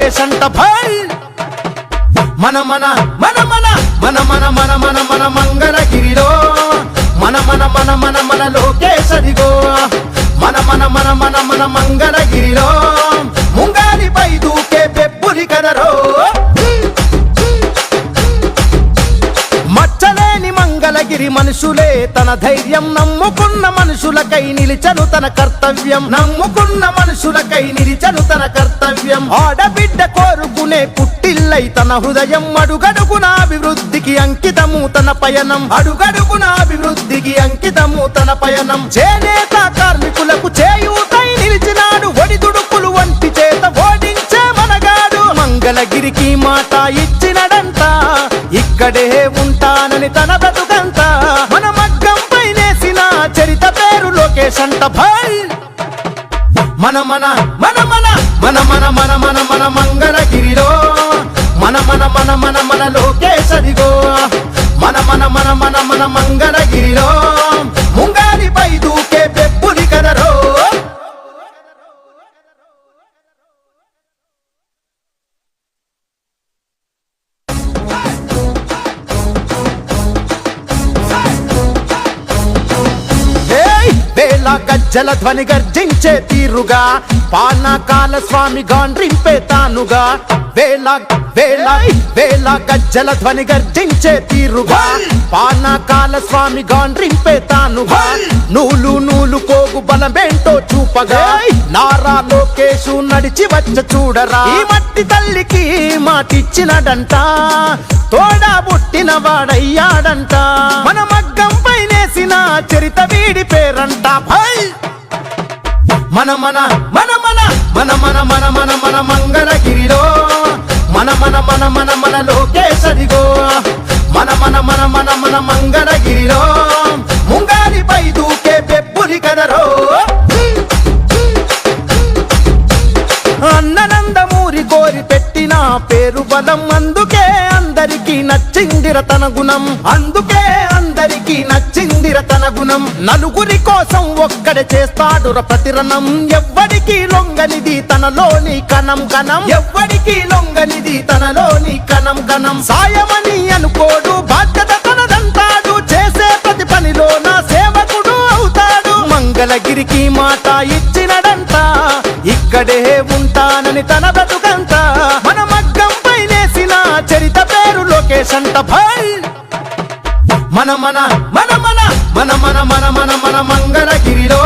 లోకేష్ అంట భాయ్ మన మన మన మన మన మన మన మన మన మంగళగిరిలో మన మన మన మన మన లోకేష్ అదిగో మన మన మన మన మన మంగళగిరిలో ముంగాలిపై దూకే పెప్పులి కదరో మచ్చలేని మంగళగిరి మనుషులే తన ధైర్యం నమ్ముకున్న మనుషులకై నిలిచను తన కర్తవ్యం నమ్ముకున్న మనుషులకై నిలిచను తన కర్తవ్యం ఆడబిడ్డ కోరుకునే పుట్టిల్లై తన హృదయం అడుగడుగున అభివృద్ధికి అంకితము తన పయనం అడుగడుగున అభివృద్ధికి అంకితము తన పయనం చేనేత కార్మికులకు చేయూతై నిలిచినాడు ఒడిదుడుకులు వంటి చేత ఓడించే మనగాడు మంగళగిరికి మాట ఇచ్చినడంట ఇక్కడే ఉంటానని తన బ్రతుకంతా మన మగ్గం పైనేసిన చరిత పేరు లోకేష్ అంట భాయ్ మన మన మన మన మన మన మన మన మన మంగళగిరిలో మన మన మన మన మన లోకేష్ అదిగో మన మన మన మన మన మంగళగిరిలో ముంగాలిపై దూకే పెప్పులి కదరో వేల గజ్జల ధ్వని గర్జించే తీరుగా పానకాల స్వామి గాండ్రింపే తానుగా వేల వేల వేల గజ్జల ధ్వని గర్జించే తీరుగా పానకాల స్వామి గాండ్రింపే తానుగా నూలు నూలు కోగు బలమేంటో చూపగా నారా లోకేషు నడిచి వచ్చ చూడరా ఈ మట్టి తల్లికి మాటిచ్చినడంట తోడా పుట్టిన వాడయ్యాడంట మన మగ్గం పైనేసిన చరిత వీడి పేరంట భాయ్ మన మన మన మన మన మన మన మన మన మంగళగిరిలో మన మన మన మన మన లోకేష్ అదిగో మన మన మన మన మన మంగళగిరిలో ముంగాలిపై దూకే పెప్పులి కదరో అన్ననందమూరి కోరి పెట్టిన పేరు బలం అందుకే అందరికీ నచ్చిందిర తన గుణం అందుకే అందరికీ నచ్చిందిర తన గుణం నలుగురి కోసం ఒక్కడే చేస్తాడుర ప్రతిరణం ఎవ్వడికి లొంగనిది తనలోని కణం కణం ఎవ్వడికి లొంగనిది తనలోని కణం కణం సాయమని అనుకోడు బాధ్యత తనదంటాడు చేసే ప్రతి పనిలో నా సేవకుడు అవుతాడు మంగళగిరికి మాట ఇచ్చినడంట ఇక్కడే ఉంటానని తన బ్రతుకంతా మన మగ్గం పైనేసిన చరిత పేరు లోకేష్ అంట భాయ్ మన మన మన మన మన మన మన మన మన మంగళగిరిలో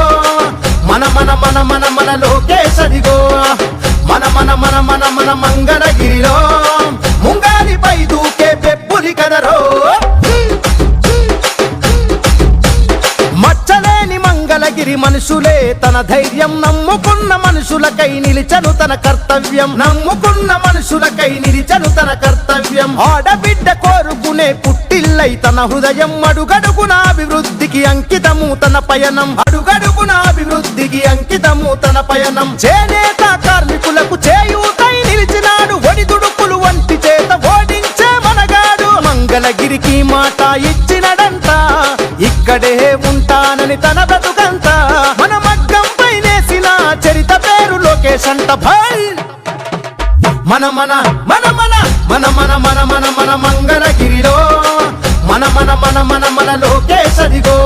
మన మన మన మన మన లోకేష్ అదిగో మన మన మన మన మన మంగళగిరిలో ముంగాలిపై దూకే పెప్పులి కదరో మచ్చలేని మంగళగిరి మనుషులే తన ధైర్యం నమ్ముకున్న మనుషులకై నిలిచను తన కర్తవ్యం నమ్ముకున్న మనుషులకై నిలిచను తన కర్తవ్యం ఆడబిడ్డ కోరుకునే పుట్టిల్లై తన హృదయం అడుగడుగున అభివృద్ధికి అంకితము తన పయనం అడుగడుగున అభివృద్ధికి అంకితము తన పయనం చేనేత కార్మికులకు చేయూతై నిలిచినాడు ఒడిదుడుకులు వంటి చేత ఓడించే మనగాడు మంగళగిరికి మాట ఇచ్చినడంట ఇక్కడే ఉంటానని తన బ్రతుకంతా మన మగ్గం పైనేసిన చరిత పేరు లోకేష్ అంట భాయ్ మన మన మన మన మన మన మన మన మన మంగళగిరిలో మన మన మన మన మన లోకేష్ అదిగో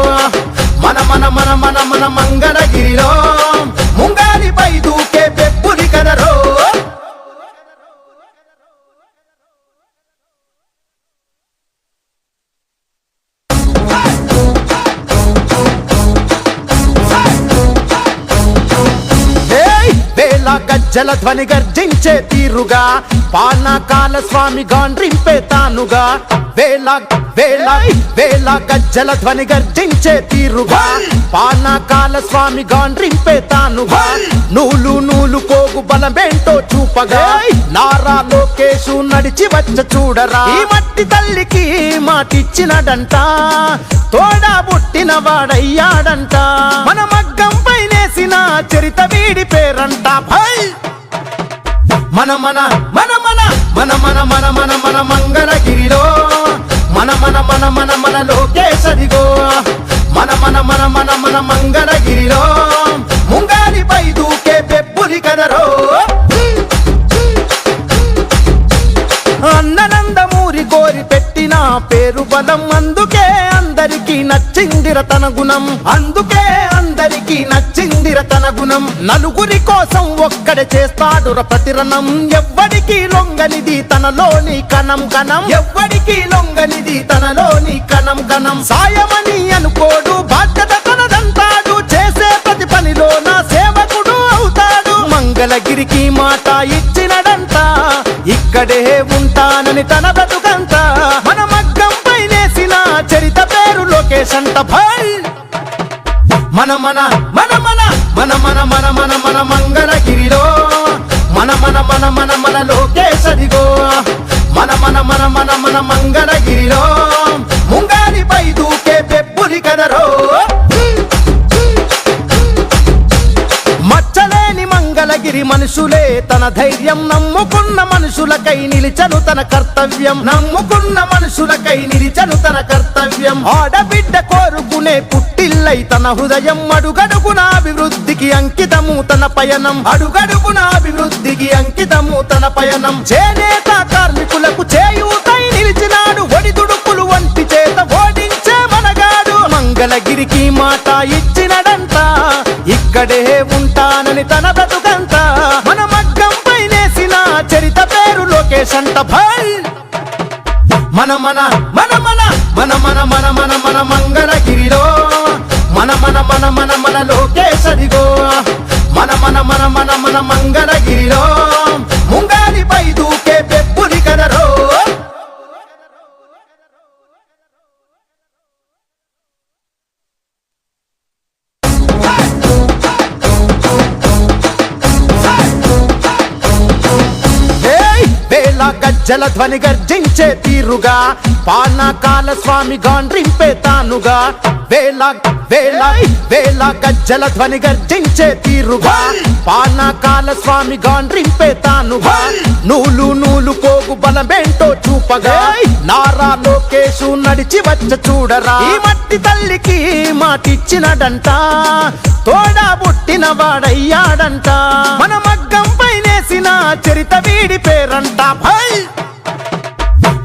మన మన మన మన మన మంగళగిరిలో ముంగాలిపై దూకే పెప్పులి కదరో గజ్జల ధ్వని గర్జించే తీరుగా పానకాల స్వామి గాండ్రింపే తానుగా వేల వేల వేల గజ్జల ధ్వని గర్జించే తీరుగా పానకాల స్వామి గాండ్రింపే తానుగా నూలు నూలు కోగు బలమేంటో చూపగా నారా లోకేషు నడిచి వచ్చ చూడరా ఈ మట్టి తల్లికి మాటిచ్చినడంట తోడా పుట్టిన వాడయ్యాడంట మన మగ్గం పైనేసిన చరిత వీడి పేరంట భాయ్ మన మన మన మన మన మన మన మన మన మంగళగిరిలో మన మన మన మన మన లోకేష్ అదిగో మన మన మన మన మన మంగళగిరిలో ముంగాలిపై దూకే పెప్పులి కదరో కోరి పెట్టిన పేరు బలం అందుకే అందరికీ నచ్చిందిర తన గుణం అందుకే అందరికీ నచ్చిందిర తన గుణం నలుగురి కోసం ఒక్కడే చేస్తాడుర ప్రతిరణం ఎవ్వడికి లొంగనిది తనలోని కణం కణం ఎవ్వడికి లొంగనిది తనలోని కణం కణం సాయమని అనుకోడు బాధ్యత తనదంటాడు చేసే ప్రతి పనిలో నా సేవకుడు అవుతాడు మంగళగిరికి మాట ఇచ్చినడంట ఇక్కడే ఉంటానని తన బ్రతుకంత మన మగ్గం పైనేసిన చరిత పేరు లోకేష్ అంట భాయ్ మన మన మన మన మన మన మన మన మన మంగళగిరిలో మన మన మన మన మన లోకేష్ అదిగో మన మన మన మన మన మంగళగిరిలో ముంగారిపై దూకే పెప్పులి కదరో మచ్చలేని మంగళగిరి మనుషులే తన ధైర్యం నమ్ముకున్న మనుషులకై నిలిచను తన కర్తవ్యం నమ్ముకున్న మనుషులకై నిలిచను తన కర్తవ్యం ఆడబిడ్డ కోరుకునే పుట్టిల్లై తన హృదయం అడుగడుగున అభివృద్ధికి అంకితము తన పయనం అడుగడుగున అభివృద్ధికి అంకితము తన పయనం చేనేత కార్మికులకు చేయూతై నిలిచినాడు ఒడిదుడుకులు వంటి చేత ఓడించే మనగాడు మంగళగిరికి మాట ఇచ్చినడంట ఇక్కడే ఉంటానని తన బ్రతుకంత మన మగ్గం పైనేసిన చరిత పేరు లోకేష్ అంట భాయ్ మన మన మన మన మన మన మన మన మన మంగళగిరిలో మన మన మన మన మన లోకేష్ అదిగో మన మన మన మన మన మంగళగిరిలో ముంగారిపై దూకే పెప్పులి కదరో గజ్జల ధ్వని గర్జించే తీరుగా పానకాల స్వామి గాండ్రింపే తానుగా వేల వేల వేల గజ్జల ధ్వని గర్జించే తీరుగా పానకాల స్వామి గాండ్రింపే తానుగా నూలు నూలు పోగు బలమేంటో చూపగా నారా లోకేషు నడిచి వచ్చ చూడరా ఈ మట్టి తల్లికి మాటిచ్చినడంట తోడా పుట్టిన వాడయ్యాడంట మన మగ్గం పైనేసిన చరిత వీడి పేరంట భాయ్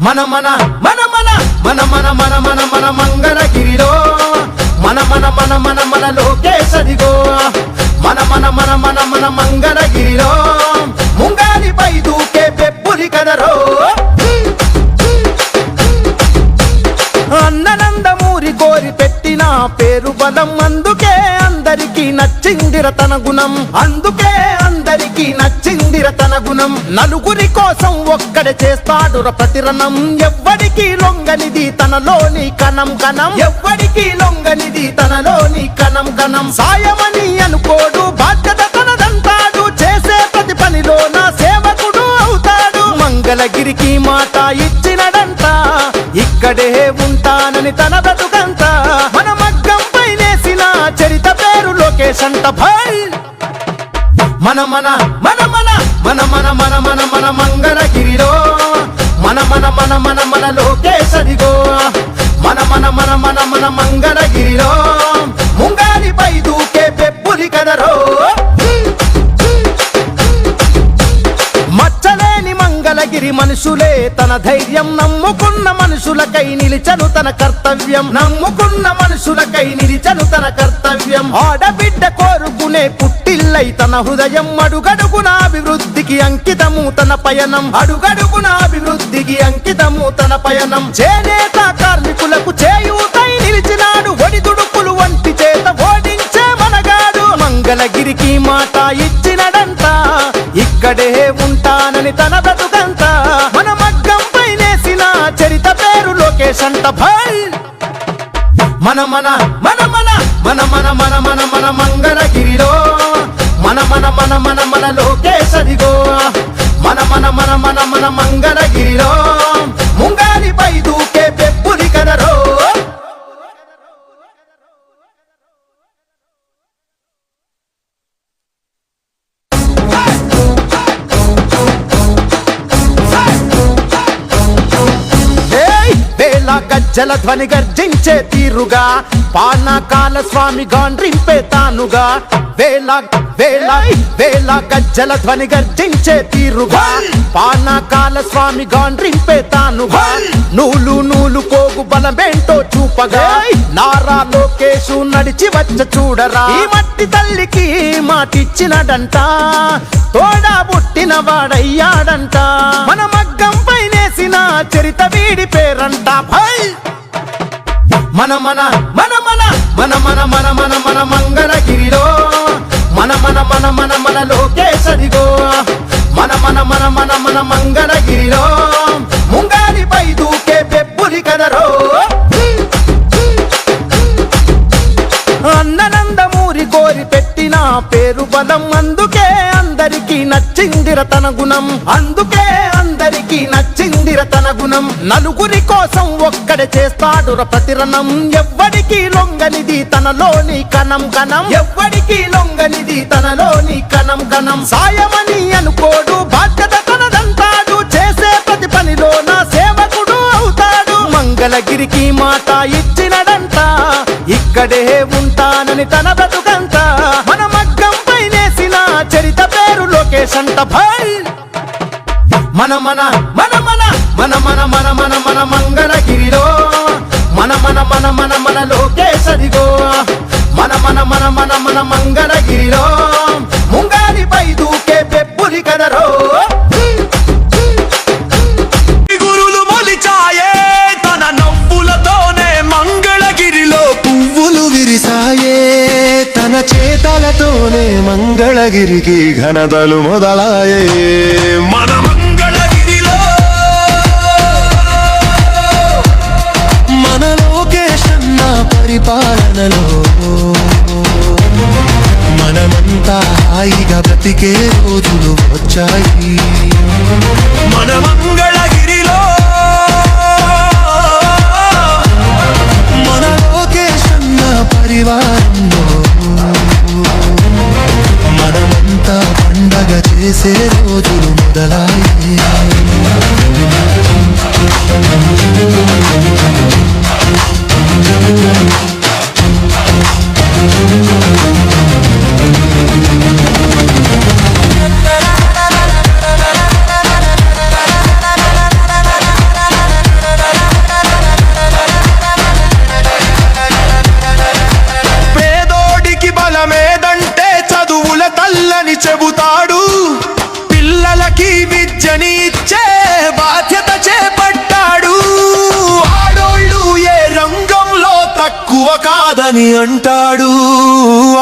మన మన మన మన మన మన మన మన మన మంగళగిరిలో మన మన మన మన మన లోకేష్ అదిగో మన మన మన మన మన మంగళగిరిలో ముంగారిపై దూకే పెప్పులి కదరో అన్ననందమూరి కోరి పెట్టిన పేరు బలం అందుకే అందరికీ నచ్చిందిర తన గుణం అందుకే అందరికీ నచ్చిందిర తన గుణం నలుగురి కోసం ఒక్కడే చేస్తాడుర ప్రతిరణం ఎవ్వడికి లొంగనిది తనలోని కణం కణం ఎవ్వడికి లొంగనిది తనలోని కణం కణం సాయమని అనుకోడు బాధ్యత తనదంటాడు చేసే ప్రతి పనిలో నా సేవకుడు అవుతాడు మంగళగిరికి మాట ఇచ్చినడంట ఇక్కడే ఉంటానని తన బ్రతుకంత మన మగ్గం పైనేసిన చరిత పేరు లోకేష్ అంట భాయ్ మన మన మన మన మన మన మన మన మన మంగళగిరిలో మన మన మన మన మన లోకేష్ అదిగో మన మన మన మన మన మంగళగిరిలో ముంగారిపై దూకే పెప్పులి కదరో మచ్చలేని మంగళగిరి మనుషులే తన ధైర్యం నమ్ముకున్న మనుషులకై నిలిచను తన కర్తవ్యం నమ్ముకున్న మనుషులకై నిలిచను తన కర్తవ్యం ఆడబిడ్డ కోరుకునే పుట్టిల్లై తన హృదయం అడుగడుగున అభివృద్ధికి అంకితము తన పయనం అడుగడుగున అభివృద్ధికి అంకితము తన పయనం చేనేత కార్మికులకు చేయూతై నిలిచినాడు ఒడిదుడుకులు వంటి చేత ఓడించే మనగాడు మంగళగిరికి మాట ఇచ్చినడంట ఇక్కడే ఉంటానని తన బ్రతుకంత మన మగ్గం పైనేసిన చరిత పేరు లోకేష్ అంట భాయ్ మన మన మన మన మన మన మన మన మన మంగళగిరిలో మన మన మన మన మన లోకేష్ అదిగో మన మన మన మన మన మంగళగిరిలో ముంగారిపై దూకే పెప్పులి కదరో గజ్జల ధ్వని గర్జించే తీరుగా పానకాల స్వామి గాండ్రింపే తానుగా వేల వేళ వేళ గజ్జల ధ్వని గర్జించే తీరుగా పానకాల స్వామి గాండ్రింపే తానుగా నూలు నూలు పోగు బలమేంటో చూపగా నారా లోకేషు నడిచి వచ్చ చూడరా ఈ మట్టి తల్లికి మాటిచ్చినడంట తోడా పుట్టిన వాడయ్యాడంట మన మగ్గం పైనేసిన చరిత వీడి పేరంట మన మన మన మన మన మన మన మన మన మంగళగిరిలో మన మన మన మన మన లోకేశడిగో మన మన మన మన మన మంగళగిరిలో ముంగాలిపై దూకే పెబ్బులి కదరో అన్ననందమూరి కోరి పెట్టిన పేరు బలం అందుకే అందరికీ నచ్చిందిర తన గుణం అందుకే అందరికీ నచ్చిందిర తన గుణం నలుగురి కోసం ఒక్కడే చేస్తాడు ప్రతిరణం ఎవ్వడికి లొంగనిది తనలోని కణం కణం ఎవ్వడికి లొంగనిది తనలోని కణం కణం సాయమని అనుకోడు బాధ్యత తనదంటాడు చేసే ప్రతి పనిలో నా సేవకుడు అవుతాడు మంగళగిరికి మాట ఇచ్చినడంట ఇక్కడే ఉంటానని తన బ్రతుకంత మన మగ్గం పైనేసిన చరిత పేరు లోకేష్ అంట భాయ్ మన మన మన మన మన మన మన మన మన మంగళగిరిలో మన మన మన మన మన లోకేష్ అదిగో మన మన మన మన మన మంగళగిరిలో ముంగాలిపై దూకే పెబ్బులి కదరో గురులు మొలిచాయే తన నవ్వులతోనే మంగళగిరిలో పువ్వులు విరిసాయే తన చేతలతోనే మంగళగిరికి ఘనతలు మొదలాయే మన మంగళగిరిలో మన లోకేశన్న పరిపాలనలో మనమంతా హాయిగా బ్రతికే రోజులు వచ్చాయి మన మంగళగిరిలో మన లోకేశన్న పరివారంలో మనమంతా పండగ చేసే రోజులు మొదలాయి బలమేదంటే చదువుల తల్లని చెబుతాడు పిల్లలకి విద్యని ఇచ్చే బాధ్యత చేపట్టాడు ఆడోళ్ళు ఏ రంగంలో తక్కువ కాదని అంటాడు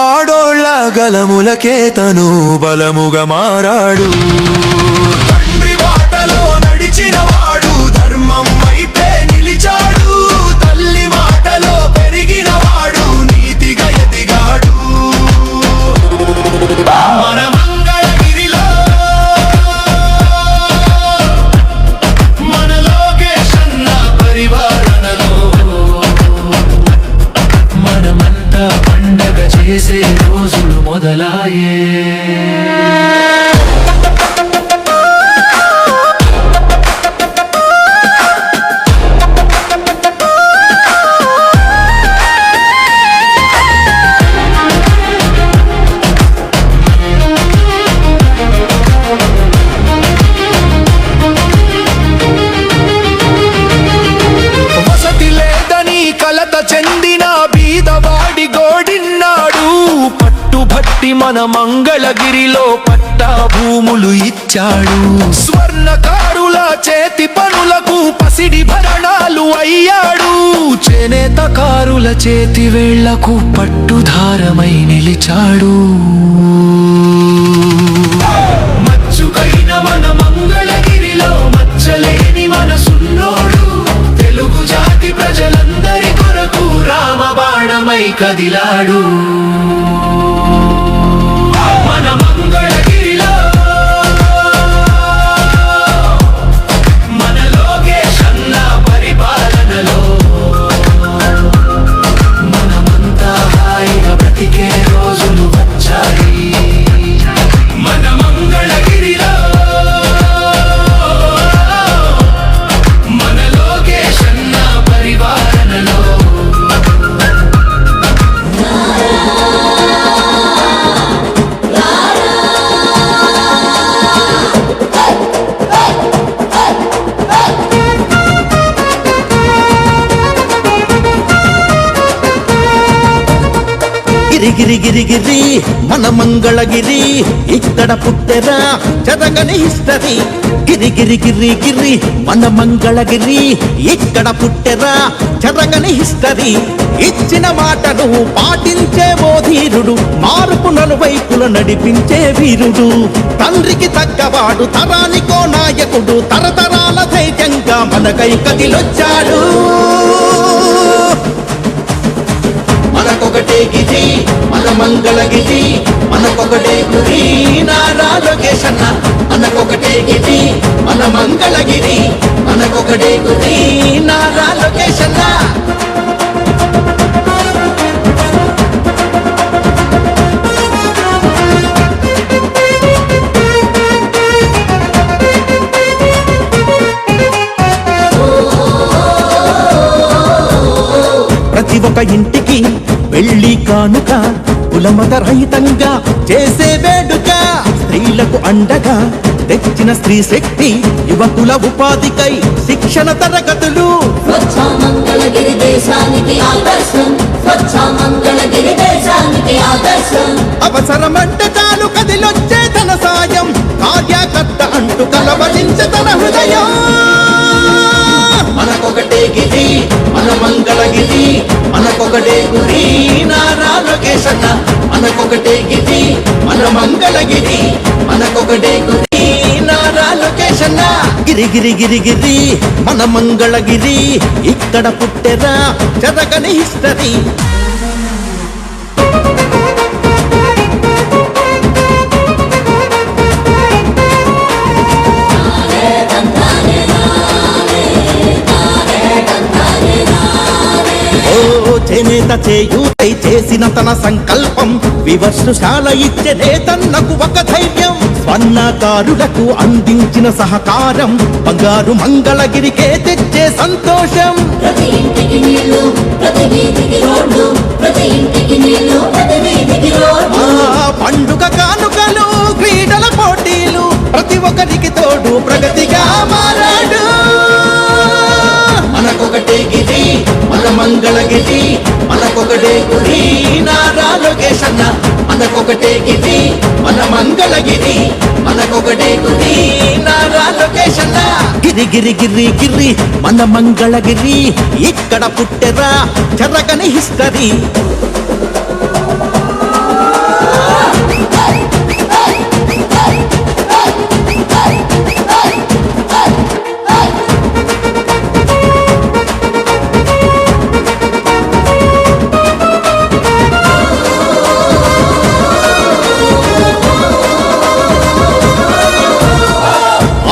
ఆడోళ్ళ గలములకే తను బలముగా మారాడు తండ్రి బాటలో నడిచిన వాడు ధర్మం వైపే నిలిచాడు తల్లి మాటలో పెరిగిన వాడు నీతిగా ఎదిగాడు మన మంగళగిరిలో మన లోకేశన్న పరివారణలో మనమంతా పండగ చేసే రోజులు మొదలాయే చెందిన బీదవాడి గోడిన్నాడు పట్టుబట్టి మన మంగళగిరిలో పట్టా భూములు ఇచ్చాడు స్వర్ణకారుల చేతి పనులకు పసిడి భరణాలు అయ్యాడు చేనేతకారుల చేతి వేళ్లకు పట్టుధారమై నిలిచాడు మచ్చుకైన మన మంగళగిరిలో మచ్చలేని మనసున్నోడు తెలుగు జాతి ప్రజలందరి కొరకు రామబాణమై కదిలాడు మన మంగళగిరిలో మన లోకేశన్న పరిపాలనలో మనమంతా హాయిగా బ్రతికే రోజులు వచ్చాయి మన మంగళగిరిలో మన లోకేశన్న పరిపాలనలో గిరి గిరి గిరి గిరి మన మంగళగిరి ఇక్కడ పుట్టెరా చదగని హిస్టరీ గిరి గిరి గిరి గిరి మన మంగళగిరి ఇక్కడ పుట్టెరా చదగని హిస్టరీ ఇచ్చిన మాటను పాటించే ఓ ధీరుడు మార్పు నలువైపుల నడిపించే వీరుడు తండ్రికి తగ్గవాడు తరానికో నాయకుడు తరతరాల ధైర్యంగా మనకై కదిలొచ్చాడు మనకొకటే గిరి మన మంగళగిరి మనకొకటే గురి నారా లోకేష్ అన్న మనకొకటే గిరి మన మంగళగిరి మనకొకటే గురి నారా లోకేష్ అన్న ప్రతి ఒక్క ఇంటికి వెళ్ళి కానుక కులమత రహితంగా చేసే వేడుక స్త్రీలకు అండగా తెచ్చిన స్త్రీ శక్తి యువకుల ఉపాధికై శిక్షణ తరగతులు స్వచ్ఛ మంగళగిరి దేశానికి ఆదర్శం స్వచ్ఛ మంగళగిరి దేశానికి ఆదర్శం అవసరమంటే చాలు కదిలొచ్చే తన సాయం కార్యకర్త అంటూ కలవరించే తన హృదయం మనకొకటే గిరి మన మంగళగిరి మనకొకటే గురి నారా లోకేష్ అన్న మనకొకటే గిరి మన మంగళగిరి మనకొకటే గురి నారా లోకేష్ అన్న గిరి గిరి గిరి గిరి మన మంగళగిరి ఇక్కడ పుట్టెరా చదగని హిస్టరీ చేనేత చేయూతై చేసిన తన సంకల్పం వివర్షశాల ఇచ్చే నేతన్నకు ఒక ధైర్యం స్వర్ణకారులకు అందించిన సహకారం బంగారు మంగళగిరికే తెచ్చే సంతోషం ప్రతి ఇంటికి నీళ్లు ప్రతి వీధికి రోడ్లు ప్రతి ఇంటికి నీళ్లు ప్రతి వీధికి రోడ్లు పండుగ కానుకలు క్రీడల పోటీలు ప్రతి ఒక్కరికి తోడు ప్రగతిగా మారాడు మనకొకటే గిరి మన మంగళగిరి మనకొకటే గురి నారా లోకేష్ అన్న మనకొకటే గిరి మన మంగళగిరి మనకొకటే గురి నారా లోకేష్ అన్న గిరి గిరి గిరి గిరి మన మంగళగిరి ఇక్కడ పుట్టెరా చదగని హిస్టరీ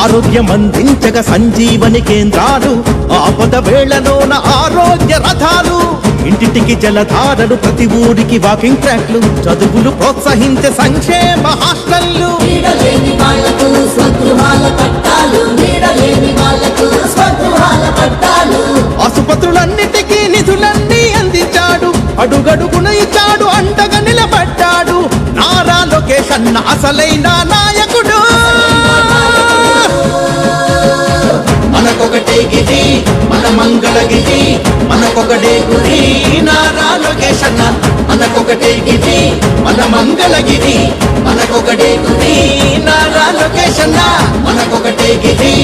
ఆరోగ్యం అందించగా సంజీవని కేంద్రాలు ఆపద వేళలోన ఆరోగ్య రథాలు ఇంటింటికి జలధారలు ప్రతి ఊరికి వాకింగ్ ట్రాక్లు చదువులు ప్రోత్సహించే సంక్షేమ హాస్టళ్లు నీడలేని వాళ్లకు స్వగృహాల పట్టాలు నీడలేని వాళ్లకు స్వగృహాల పట్టాలు ఆసుపత్రులన్నిటికీ నిధులన్నీ అందించాడు అడుగడుగున ఇచ్చాడు అండగా నిలబడ్డాడు నారా లోకేష్ అన్న అసలైన నాయకుడు మనకొకటే గిరి మన మంగళగిరి మనకొకటే గురి నారా లోకేష్ అన్న మనకొకటే గిరి మన మంగళగిరి మనకొకటే గురి నారా లోకేష్ అన్న మనకొకటే గిరి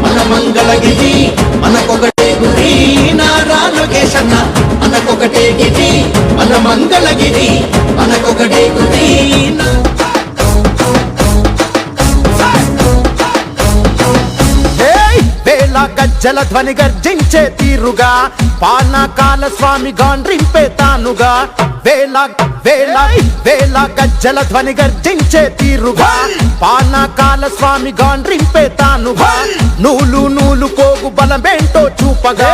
మన మంగళగిరి మనకొకటే గురి నారా లోకేష్ అన్న మనకొకటే గిరి మన మంగళగిరి మనకొకటే గురి వేళ గజ్జల ధ్వని గర్జించే తీరుగా పానకాల స్వామి గాండ్రింపే తానుగా వేళ వేళ వేళ గజ్జల ధ్వని గర్జించే తీరుగా పానకాల స్వామి గాండ్రింపే తానుగా నూలు నూలు కోగు బలమేంటో చూపగా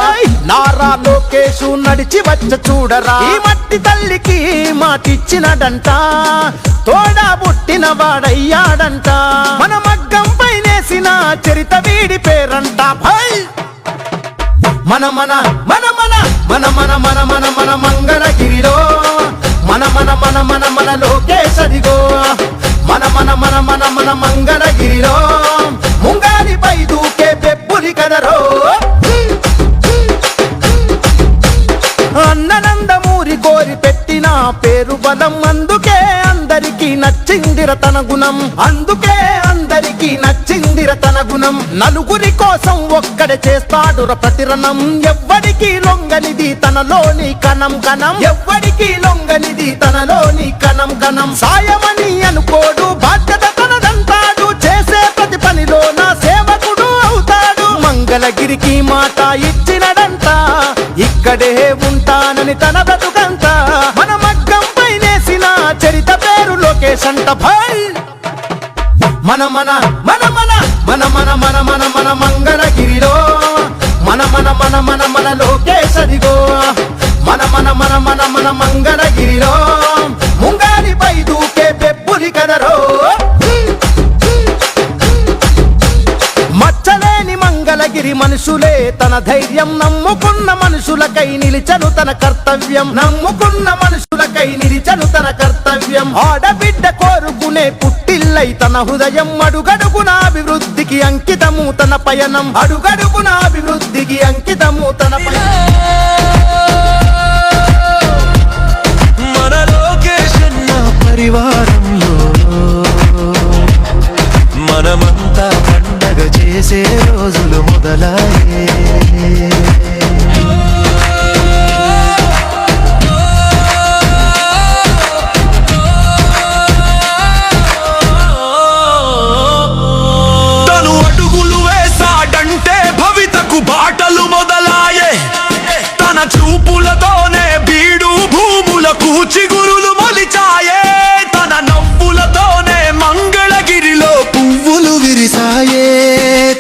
నారా లోకేషు నడిచి వచ్చ చూడరా ఈ మట్టి తల్లికి మాటిచ్చినడంట తోడా పుట్టిన వాడయ్యాడంట మన మగ్గం పైనేసిన చరిత వీడి పేరంట మన మన మన మన మన మన మన మన మన మంగళగిరిలో మన మన మన మన మన లోకేశరిగో మన మన మన మన మన మంగళగిరిలో ముంగారిపై దూకే పెప్పులి కదరో అన్ననందమూరి కోరి పెట్టిన పేరు బలం తన గుణం, అందుకే అందరికీ నచ్చిందిర తన గుణం. నలుగురి కోసం ఒక్కడే చేస్తాడుర ప్రతిరణం, ఎవ్వడికి లొంగనిది తనలోని కణం కణం, ఎవ్వడికి లొంగనిది తనలోని కణం కణం. సాయమని అనుకోడు, బాధ్యత తనదంటాడు, చేసే ప్రతి పనిలో నా సేవకుడు అవుతాడు. మంగళగిరికి మాట ఇచ్చినడంట, ఇక్కడే ఉంటానని తన బ్రతుకంతా. మన మగ్గం పైనేసిన చరిత పేరు లోకేష్ అంట భాయ్. మన మన మన మన మన మన మన మన మన మంగళగిరిలో మన మన మన మన మన లోకేష్ అదిగో. మన మన మన మన మన మంగళగిరిలో ముంగాలిపై దూకే పెప్పులి కదరో. మచ్చలేని మంగళగిరి మనుషులే తన ధైర్యం, నమ్ముకున్న మనుషులకై నిలిచను తన కర్తవ్యం, నమ్ముకున్న మనుషులకై నిలిచను తన కర్తవ్యం. ఆడబిడ్డ కోరుకునే పుట్టిల్లై తన హృదయం, అడుగడుగున అభివృద్ధికి అంకితము తన పయనం, అడుగడుగున అభివృద్ధికి అంకితము తన పయనం. మన లోకేష్ అన్న పరివారంలో మనమంతా పండగ చేసే రోజులు మొదలాయే. తను అడుగులు వేసాడంటే భవితకు బాటలు మొదలాయే. తన చూపులతోనే బీడు భూములకు చిగురులు మొలిచాయే. తన నవ్వులతోనే మంగళగిరిలో పువ్వులు విరిసాయే.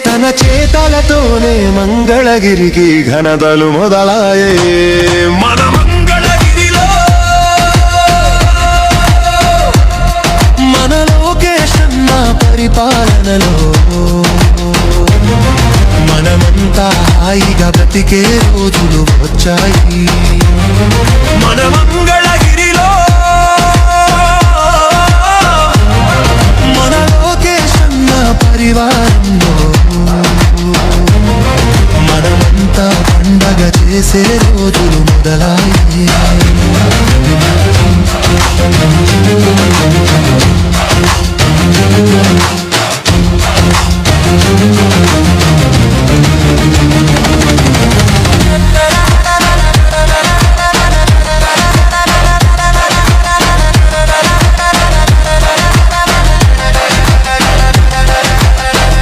తన చేతలతోనే మంగళగిరికి ఘనతలు మొదలాయే. మన మంగళగిరిలో మన లోకేష్ అన్న పరిపాలనలో మనమంతా హాయిగా బ్రతికే రోజులు వచ్చాయి. మన మంగళగిరిలో మన లోకేష్ అన్న పరివారంలో మనమంతా పండగ చేసే రోజులు మొదలాయి.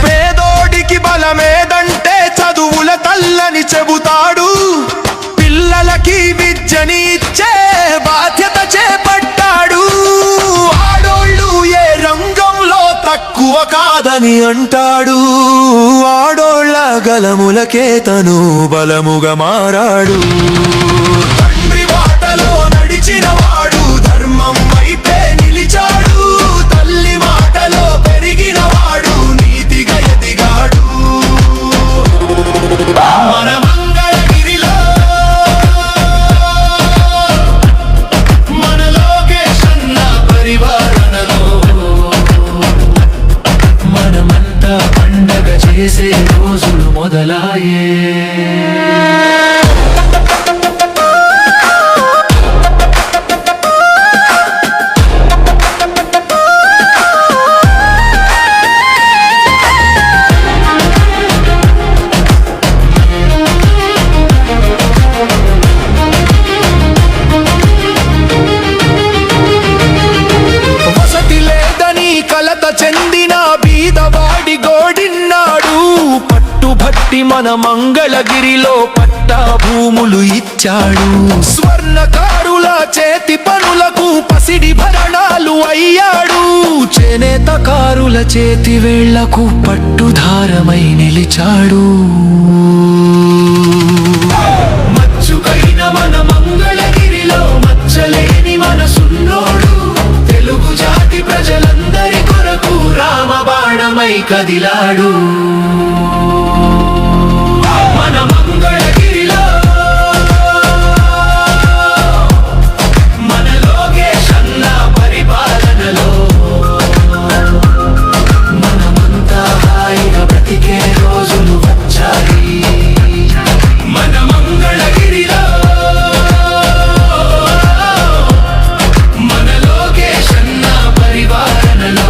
పేదోడికి బలమేదంటే చదువుల తల్లని చెబుతాడు. పిల్లలకి విద్యని ఇచ్చే బాధ్యత చేపట్టాడు. ఆడోళ్ళు ఏ రంగంలో తక్కువ కాదని అంటాడు. ఆడోళ్ళ గలములకే తను బలముగా మారాడు. తండ్రి బాటలో నడిచిన వాడు ధర్మం వైపే నిలిచాడు. తల్లి మాటలో పెరిగిన వాడు నీతిగా ఎదిగాడు. మన మంగళగిరిలో మన లోకేష్ అన్న పరివారణలో మనమంతా పండగ చేసే రోజులు మొదలాయే. వసతి లేదని కలత చెందిన బీదవాడి గోడిన్నాడు. పట్టుబట్టి మన మంగళగిరిలో పట్టా భూములు ఇచ్చాడు. స్వర్ణకారుల చేతి పనులకు పసిడి భరణాలు అయ్యాడు. చేనేతకారుల చేతి వేళ్లకు పట్టుధారమై నిలిచాడు. మచ్చుకైన మన మంగళగిరిలో మచ్చలేని మనసున్నోడు. తెలుగు జాతి ప్రజలందరి కొరకు రామబాణమై కదిలాడు. మన మంగళగిరిలో మన లోకేష్ అన్న పరిపాలనలో మనమంతా హాయిగా బ్రతికే రోజులు వచ్చాయి. మన మంగళగిరిలో మన లోకేష్ అన్న పరిపాలనలో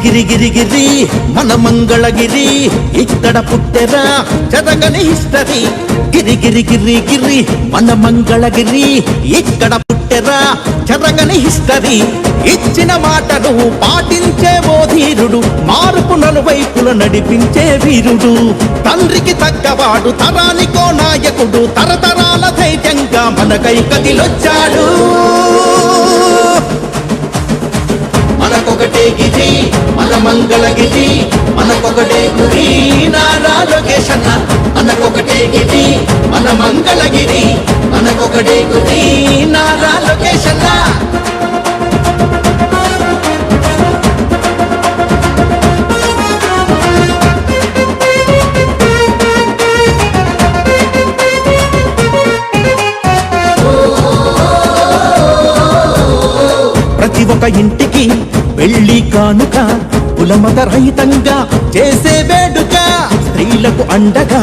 గిరి గిరి గిరి మన మంగళగిరి ఇక్కడ పుట్టెరా చదగని హిస్టరీ గిరి గిరి గిరి గిరి మన మంగళగిరి ఇక్కడ పుట్టెరా చదగని హిస్టరీ ఇచ్చిన మాటను పాటించే ఓ ధీరుడు మార్పు నలువైపుల నడిపించే వీరుడు తండ్రికి తగ్గవాడు తరానికో నాయకుడు తరతరాల ధైర్యంగా మనకై కదిలొచ్చాడు మనకొకటే గిరి మన మంగళగిరి మనకొకటే గురి నారా లోకేష్ అన్న మనకొకటే గిరి మన మంగళగిరి మనకొకటే గురి నారా లోకేష్ అన్న ప్రతి ఒక్క ఇంటికి పెళ్లి కానుక కులమత రహితంగా చేసే వేడుక స్త్రీలకు అండగా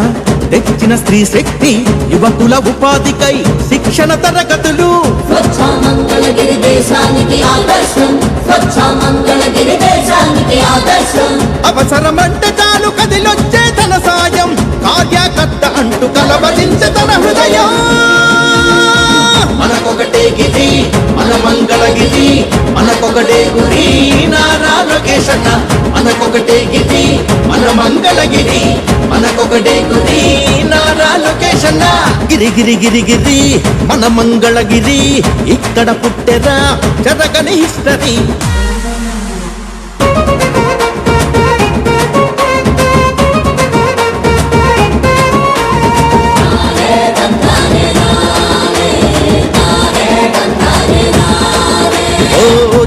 తెచ్చిన స్త్రీ శక్తి యువకుల ఉపాధికై శిక్షణ తరగతులు స్వచ్ఛ మంగళగిరి దేశానికి ఆదర్శం స్వచ్ఛ మంగళగిరి దేశానికి ఆదర్శం అవసరమంటే చాలు కదిలొచ్చే తన సాయం కార్యకర్త అంటూ కలవరించే తన హృదయం మనకొకటే గిరి మన మంగళగిరి మనకొకటే గురి నారా లోకేష్ అన్న మనకొకటే గిరి మన మంగళగిరి మనకొకటే గురి నారా లోకేష్ అన్న గిరి గిరి గిరి గిరి మన మంగళగిరి ఇక్కడ పుట్టెరా జరగని హిస్టరీ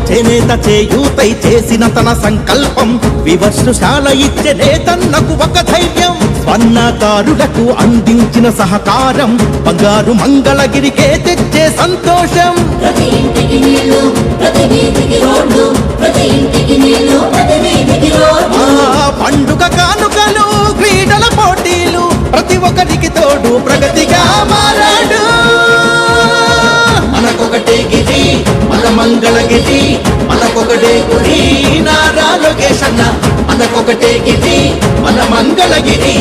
చేనేత చేయూతై చేసిన తన సంకల్పం వివర్షశాల ఇచ్చే నేతన్నకు ఒక ధైర్యం స్వర్ణకారులకు అందించిన సహకారం బంగారు మంగళగిరికే తెచ్చే సంతోషం ప్రతి ఇంటికి నీళ్లు ప్రతి వీధికి రోడ్లు ప్రతి ఇంటికి నీళ్లు ప్రతి వీధికి రోడ్లు పండుగ కానుకలు క్రీడల పోటీలు ప్రతి ఒక్కరికి తోడు ప్రగతిగా మారాడు మనకొకటే గిరి మన మంగళగిరి మనకొకటే గురి నారా లోకేష్ అన్న మనకొకటే గిరి మన మంగళగిరి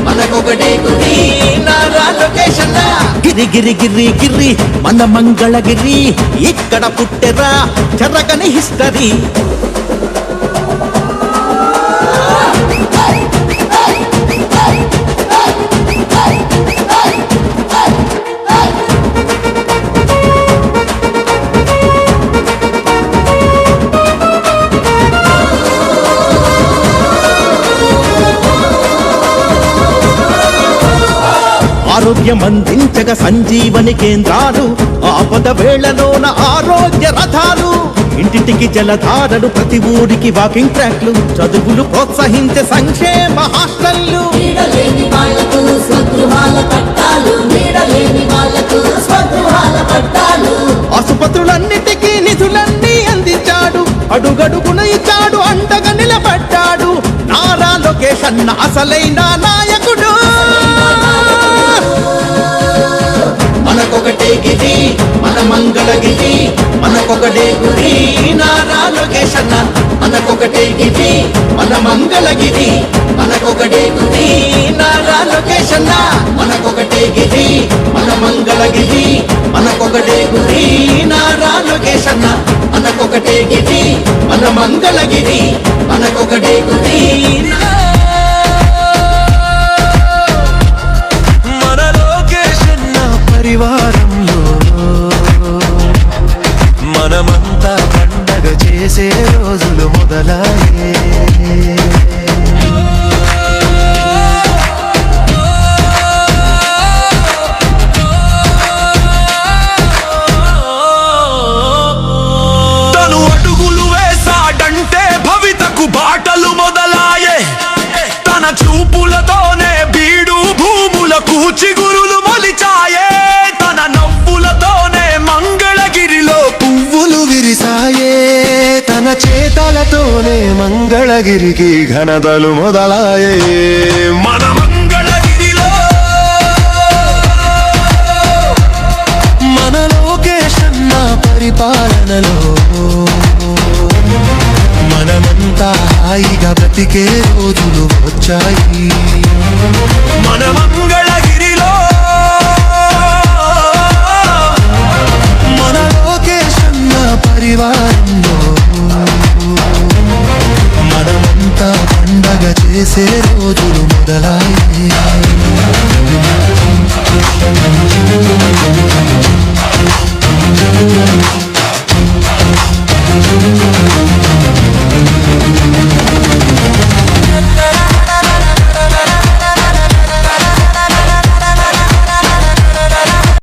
మనకొకటే గురి నారా లోకేష్ అన్న గిరి గిరి గిరి గిరి మన మంగళగిరి ఇక్కడ పుట్టెరా జరగని హిస్టరీ ఆరోగ్యం అందించగా సంజీవని కేంద్రాలు ఆపద వేళలోన ఆరోగ్య రథాలు ఇంటింటికి జలధారలు ప్రతి ఊరికి వాకింగ్ ట్రాక్లు చదువులు ప్రోత్సహించే సంక్షేమ హాస్టళ్లు నీడలేని వాళ్లకు స్వగృహాల పట్టాలు నీడలేని వాళ్లకు స్వగృహాల పట్టాలు ఆసుపత్రులన్నిటికీ నిధులన్నీ అందించాడు అడుగడుగున ఇచ్చాడు అండగా నిలబడ్డాడు నారా లోకేష్ అన్న అసలైన నాయకుడు మనకొకటే గిరి మన మంగళగిరి మనకొకటే గురి నారా లోకేష్ అన్న మనకొకటే గిరి మన మంగళగిరి మనకొకటే గురి నారా లోకేష్ అన్న మనకొకటే గిరి మన మంగళగిరి మనకొకటే గురి నారా లోకేష్ అన్న మనకొకటే గిరి మన మంగళగిరి మనకొకటే గురి పరివారంలో మనమంతా పండగ చేసే రోజులు మొదలాయే తను అడుగులు వేసాడంటే భవితకు బాటలు మొదలాయే తన చూపులతోనే బీడు భూములకు చిగురులు మొలిచాయే తన నవ్వులతోనే మంగళగిరిలో పువ్వులు విరిసాయే తన చేతలతోనే మంగళగిరికి ఘనతలు మొదలాయే మన మంగళగిరిలో మన లోకేష్ అన్న పరిపాలనలో మనమంతా హాయిగా బ్రతికే రోజులు వచ్చాయి మన మంగళగిరిలో మన లోకేశన్న పరివారంలో మనమంతా పండగ చేసే రోజులు మొదలాయి